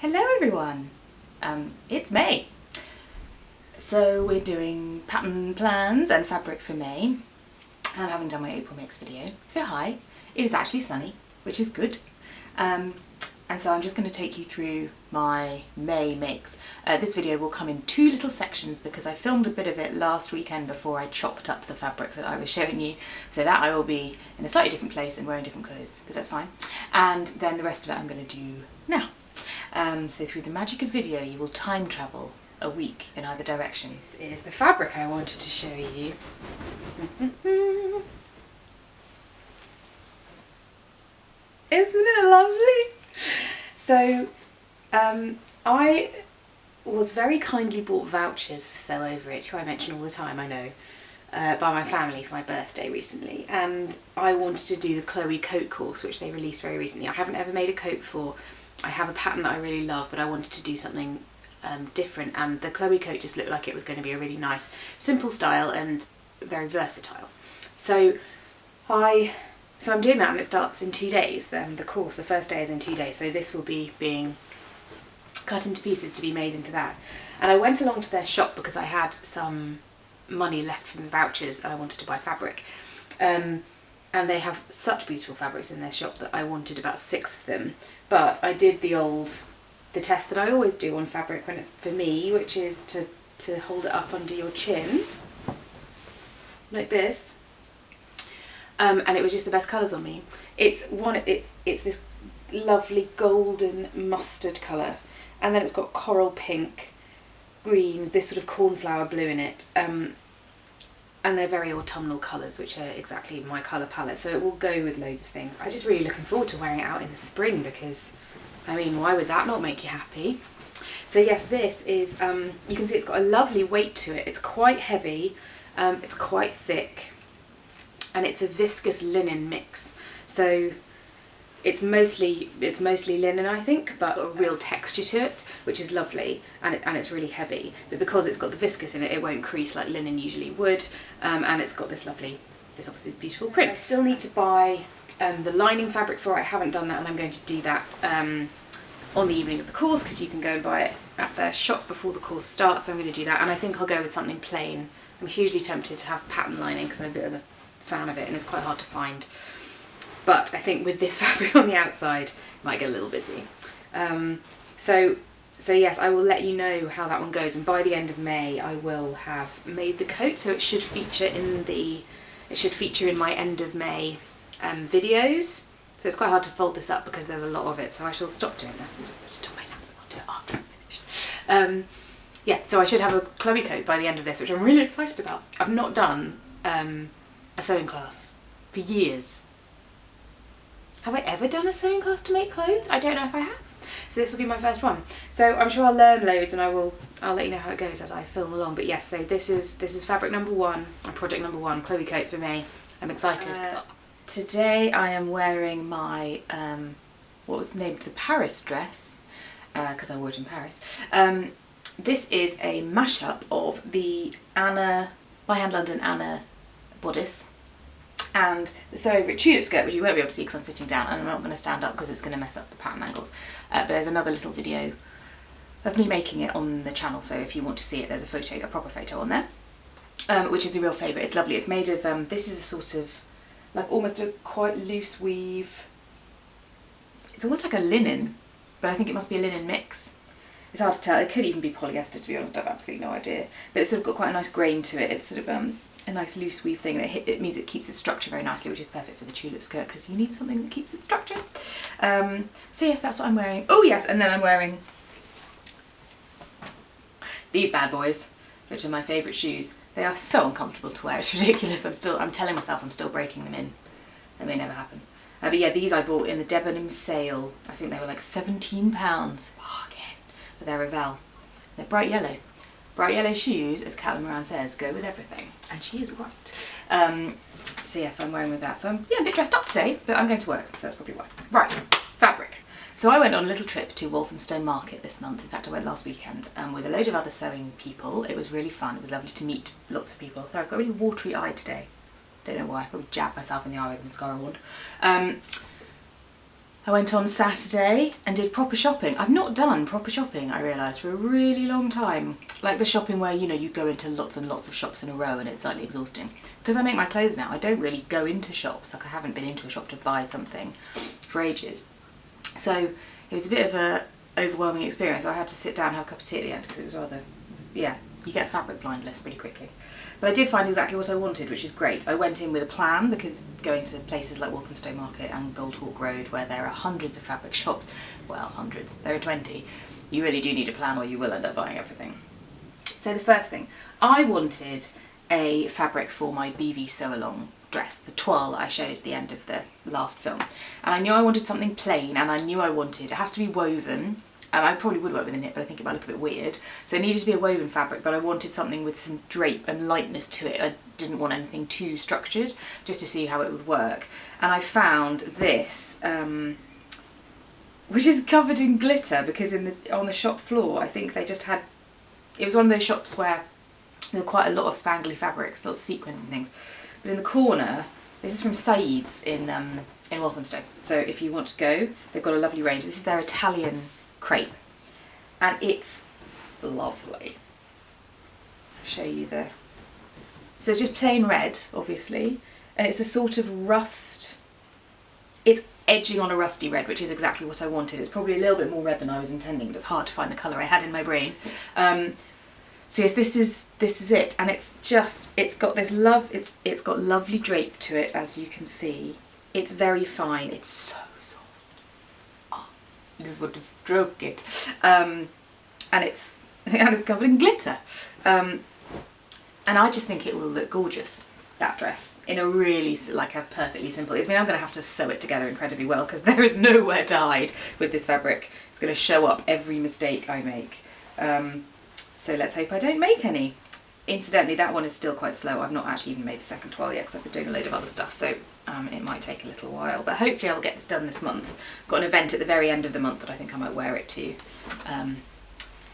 Hello everyone, it's May. So we're doing pattern plans and fabric for May. I'm having done my April mix video. So hi, it is actually sunny, which is good. And so I'm just going to take you through my May mix. This video will come in two little sections because I filmed a bit of it last weekend before I chopped up the fabric that I was showing you. So that I will be in a slightly different place and wearing different clothes, but that's fine. And then the rest of it I'm going to do now. So through the magic of video you will time travel a week in either direction. This is the fabric I wanted to show you. Isn't it lovely? So I was very kindly bought vouchers for Sew Over It, who I mention all the time, I know, by my family for my birthday recently, and I wanted to do the Chloe coat course, which they released very recently. I haven't ever made a coat before. I have a pattern that I really love, but I wanted to do something different, and the Chloe coat just looked like it was going to be a really nice, simple style and very versatile. So I'm doing that, and it starts in 2 days. Then the course, the first day is in 2 days, so this will be being cut into pieces to be made into that. And I went along to their shop because I had some money left from the vouchers and I wanted to buy fabric. And they have such beautiful fabrics in their shop that I wanted about 6 of them. But I did the test that I always do on fabric when it's for me, which is to hold it up under your chin, like this. And it was just the best colours on me. It's this lovely golden mustard colour, and then it's got coral pink, greens, this sort of cornflower blue in it. And they're very autumnal colours, which are exactly my colour palette, so it will go with loads of things. I'm just really looking forward to wearing it out in the spring because, I mean, why would that not make you happy? So yes, this is, you can see it's got a lovely weight to it. It's quite heavy, it's quite thick, and it's a viscose linen mix. So it's mostly linen, I think, but got a real texture to it, which is lovely, and it's really heavy. But because it's got the viscose in it, it won't crease like linen usually would, and it's got this obviously this beautiful print. I still need to buy the lining fabric for it. I haven't done that, and I'm going to do that on the evening of the course because you can go and buy it at their shop before the course starts. So I'm going to do that, and I think I'll go with something plain. I'm hugely tempted to have pattern lining because I'm a bit of a fan of it, and it's quite hard to find. But I think with this fabric on the outside, it might get a little busy. So yes, I will let you know how that one goes, and by the end of May I will have made the coat, so it should feature in my end of May videos. So it's quite hard to fold this up because there's a lot of it, so I shall stop doing that and just put it on my lap. I'll do it after I'm finished. Yeah, so I should have a Chloe coat by the end of this, which I'm really excited about. I've not done a sewing class for years. Have I ever done a sewing class to make clothes? I don't know if I have. So this will be my first one. So I'm sure I'll learn loads, and I'll let you know how it goes as I film along. But yes, so this is fabric number 1, project number 1, Chloe coat for me. I'm excited. Today I am wearing my what was named the Paris dress because I wore it in Paris. This is a mashup of the Anna by Hand London Anna bodice and the Sew Over It tulip skirt, which you won't be able to see because I'm sitting down and I'm not going to stand up because it's going to mess up the pattern angles. But there's another little video of me making it on the channel, so if you want to see it, there's a proper photo on there, which is a real favourite. It's lovely. It's made of, this is a sort of, like almost a quite loose weave. It's almost like a linen, but I think it must be a linen mix. It's hard to tell. It could even be polyester, to be honest. I have absolutely no idea. But it's sort of got quite a nice grain to it. It's sort of a nice loose weave thing, and it means it keeps its structure very nicely, which is perfect for the tulip skirt because you need something that keeps its structure. So yes, that's what I'm wearing. Oh yes, and then I'm wearing these bad boys, which are my favourite shoes. They are so uncomfortable to wear, it's ridiculous. I'm telling myself I'm still breaking them in. That may never happen. But yeah, these I bought in the Debenham sale. I think they were like £17. Bargain. But they're Revell. They're bright yellow. Bright yellow shoes, as Callum Moran says, go with everything. And she is right. So yeah, so I'm wearing with that. So I'm a bit dressed up today, but I'm going to work, so that's probably why. Right, fabric. So I went on a little trip to Walthamstow Market this month. In fact, I went last weekend with a load of other sewing people. It was really fun. It was lovely to meet lots of people. I've got a really watery eye today. Don't know why. I probably jabbed myself in the eye with a mascara wand. I went on Saturday and did proper shopping. I've not done proper shopping, I realised, for a really long time. Like the shopping where, you know, you go into lots and lots of shops in a row and it's slightly exhausting. Because I make my clothes now, I don't really go into shops. Like I haven't been into a shop to buy something for ages. So it was a bit of a overwhelming experience. So I had to sit down and have a cup of tea at the end because it was rather, yeah, you get fabric blindness pretty quickly. But I did find exactly what I wanted, which is great. I went in with a plan because going to places like Walthamstow Market and Goldhawk Road where there are hundreds of fabric shops, well, hundreds, there are 20, you really do need a plan or you will end up buying everything. So the first thing, I wanted a fabric for my BV sew-along dress, the toile that I showed at the end of the last film. And I knew I wanted something plain, and I knew I wanted, it has to be woven. I probably would work with a knit, but I think it might look a bit weird. So it needed to be a woven fabric, but I wanted something with some drape and lightness to it. I didn't want anything too structured, just to see how it would work. And I found this, which is covered in glitter, because on the shop floor, I think they just had, it was one of those shops where there were quite a lot of spangly fabrics, lots of sequins and things. But in the corner, this is from Saeeds in Walthamstow. So if you want to go, they've got a lovely range. This is their Italian crepe, and it's lovely. I'll show you the, so it's just plain red, obviously, and it's a sort of rust, it's edging on a rusty red, which is exactly what I wanted. It's probably a little bit more red than I was intending, but it's hard to find the colour I had in my brain. So yes, this is it, and it's got this it's got lovely drape to it, as you can see. It's very fine, it's so soft. I just want to stroke it. And it's covered in glitter. And I just think it will look gorgeous, that dress, in a really, like a perfectly simple, I mean, I'm going to have to sew it together incredibly well because there is nowhere to hide with this fabric. It's going to show up every mistake I make. So let's hope I don't make any. Incidentally, that one is still quite slow. I've not actually even made the second toile yet because I've been doing a load of other stuff, so it might take a little while. But hopefully I'll get this done this month. Got an event at the very end of the month that I think I might wear it to.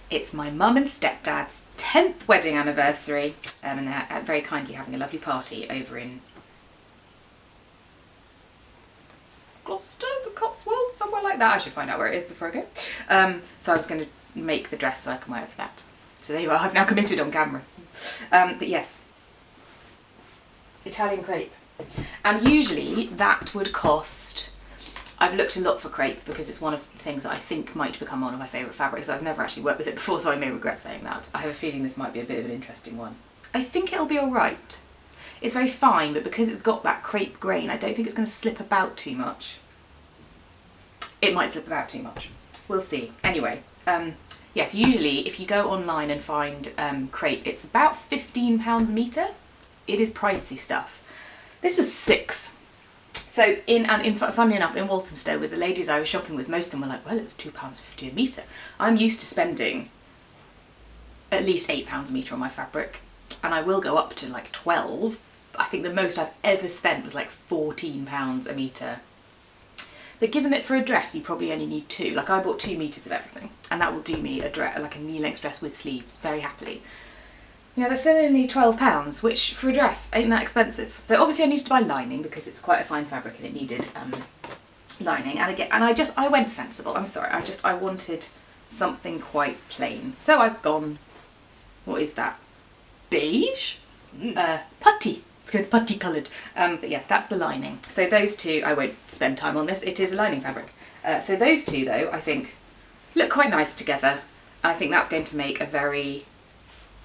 It's my mum and stepdad's 10th wedding anniversary, and they're very kindly having a lovely party over in Gloucester, the Cotswolds, somewhere like that. I should find out where it is before I go. So I was going to make the dress so I can wear it for that. So there you are, I've now committed on camera. But yes, Italian crepe. And usually that would cost, I've looked a lot for crepe because it's one of the things that I think might become one of my favourite fabrics. I've never actually worked with it before, so I may regret saying that. I have a feeling this might be a bit of an interesting one. I think it'll be alright. It's very fine, but because it's got that crepe grain, I don't think it's going to slip about too much. It might slip about too much. We'll see. Anyway, yes, usually if you go online and find crepe, it's about £15 a metre. It is pricey stuff. This was £6. So funnily enough, in Walthamstow, with the ladies I was shopping with, most of them were like, well, it was £2.50 a metre. I'm used to spending at least £8 a metre on my fabric, and I will go up to like 12. I think the most I've ever spent was like £14 a metre. But given that for a dress you probably only need 2, like I bought 2 metres of everything, and that will do me a dress, like a knee-length dress with sleeves, very happily. You know, that's still only £12, which for a dress ain't that expensive. So obviously I needed to buy lining because it's quite a fine fabric and it needed lining. And again, I went sensible. I'm sorry, I wanted something quite plain. So I've gone, what is that? Beige? Putty. Let's go with putty coloured. But yes, that's the lining. So those two, I won't spend time on this. It is a lining fabric. So those two though, I think look quite nice together. And I think that's going to make a very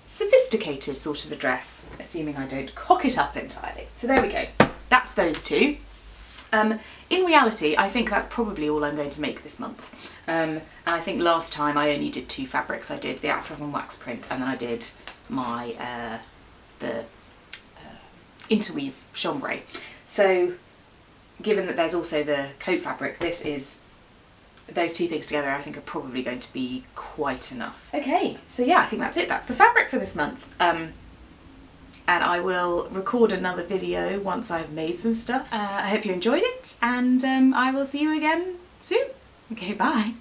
sophisticated sort of a dress, assuming I don't cock it up entirely. So there we go. That's those two. In reality, I think that's probably all I'm going to make this month. And I think last time I only did 2 fabrics. I did the African wax print, and then I did my the interweave chambray. So given that there's also the coat fabric, those 2 things together I think are probably going to be quite enough. Okay, so yeah, I think that's it. That's the fabric for this month. And I will record another video once I've made some stuff. I hope you enjoyed it, and I will see you again soon. Okay, bye.